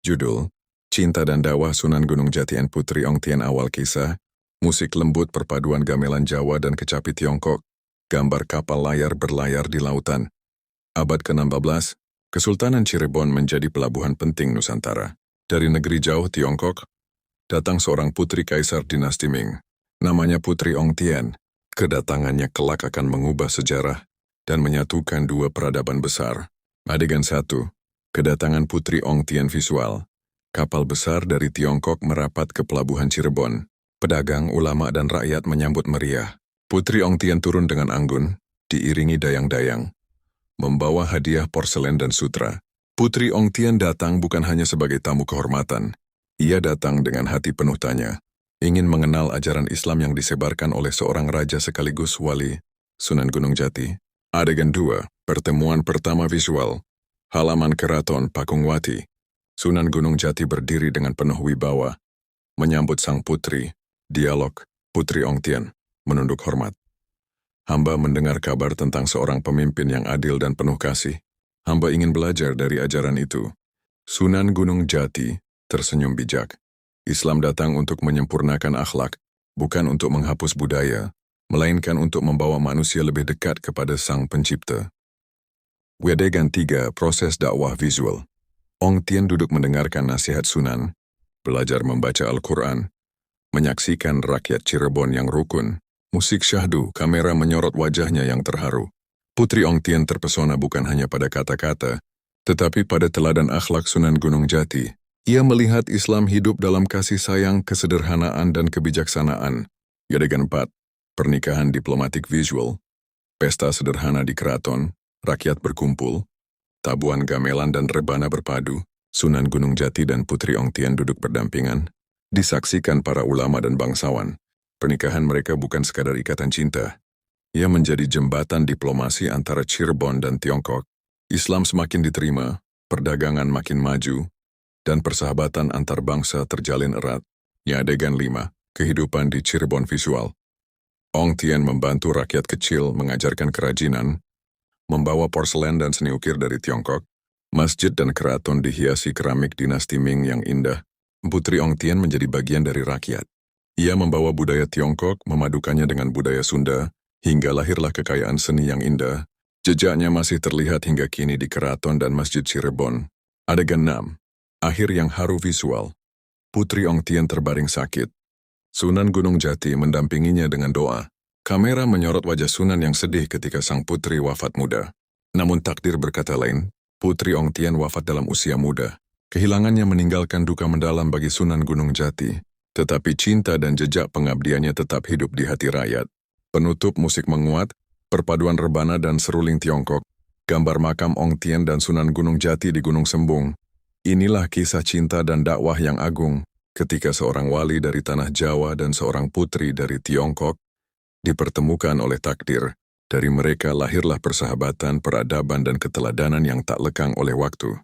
Judul, Cinta dan Dakwah Sunan Gunung Jati and Putri Ong Tien. Awal kisah, musik lembut perpaduan gamelan Jawa dan kecapi Tiongkok, gambar kapal layar berlayar di lautan. Abad ke-16, Kesultanan Cirebon menjadi pelabuhan penting Nusantara. Dari negeri jauh Tiongkok, datang seorang putri kaisar dinasti Ming. Namanya Putri Ong Tien. Kedatangannya kelak akan mengubah sejarah dan menyatukan dua peradaban besar. Adegan 1. Kedatangan Putri Ong Tien visual. Kapal besar dari Tiongkok merapat ke pelabuhan Cirebon. Pedagang, ulama, dan rakyat menyambut meriah. Putri Ong Tien turun dengan anggun, diiringi dayang-dayang, membawa hadiah porselen dan sutra. Putri Ong Tien datang bukan hanya sebagai tamu kehormatan. Ia datang dengan hati penuh tanya. Ingin mengenal ajaran Islam yang disebarkan oleh seorang raja sekaligus wali, Sunan Gunung Jati. Adegan 2. Pertemuan pertama visual. Halaman Keraton Pakungwati. Sunan Gunung Jati berdiri dengan penuh wibawa, menyambut sang putri. Dialog, Putri Ong Tien, menunduk hormat. Hamba mendengar kabar tentang seorang pemimpin yang adil dan penuh kasih. Hamba ingin belajar dari ajaran itu. Sunan Gunung Jati tersenyum bijak. Islam datang untuk menyempurnakan akhlak, bukan untuk menghapus budaya, melainkan untuk membawa manusia lebih dekat kepada Sang Pencipta. Adegan 3. Proses dakwah visual. Ong Tien duduk mendengarkan nasihat Sunan, belajar membaca Al-Quran, menyaksikan rakyat Cirebon yang rukun. Musik syahdu, kamera menyorot wajahnya yang terharu. Putri Ong Tien terpesona bukan hanya pada kata-kata, tetapi pada teladan akhlak Sunan Gunung Jati. Ia melihat Islam hidup dalam kasih sayang, kesederhanaan, dan kebijaksanaan. Adegan 4. Pernikahan diplomatik visual. Pesta sederhana di keraton, rakyat berkumpul, tabuhan gamelan dan rebana berpadu. Sunan Gunung Jati dan Putri Ong Tien duduk berdampingan, disaksikan para ulama dan bangsawan. Pernikahan mereka bukan sekadar ikatan cinta. Ia menjadi jembatan diplomasi antara Cirebon dan Tiongkok. Islam semakin diterima, perdagangan makin maju, dan persahabatan antar bangsa terjalin erat. Adegan 5. Kehidupan di Cirebon visual. Ong Tien membantu rakyat kecil mengajarkan kerajinan, membawa porselen dan seni ukir dari Tiongkok. Masjid dan keraton dihiasi keramik dinasti Ming yang indah. Putri Ong Tien menjadi bagian dari rakyat. Ia membawa budaya Tiongkok, memadukannya dengan budaya Sunda, hingga lahirlah kekayaan seni yang indah. Jejaknya masih terlihat hingga kini di keraton dan masjid Cirebon. Adegan 6. Akhir yang haru visual. Putri Ong Tien terbaring sakit. Sunan Gunung Jati mendampinginya dengan doa. Kamera menyorot wajah Sunan yang sedih ketika sang putri wafat muda. Namun takdir berkata lain. Putri Ong Tien wafat dalam usia muda. Kehilangannya meninggalkan duka mendalam bagi Sunan Gunung Jati. Tetapi cinta dan jejak pengabdiannya tetap hidup di hati rakyat. Penutup musik menguat, perpaduan rebana dan seruling Tiongkok. Gambar makam Ong Tien dan Sunan Gunung Jati di Gunung Sembung. Inilah kisah cinta dan dakwah yang agung, ketika seorang wali dari tanah Jawa dan seorang putri dari Tiongkok dipertemukan oleh takdir. Dari mereka lahirlah persahabatan, peradaban, dan keteladanan yang tak lekang oleh waktu.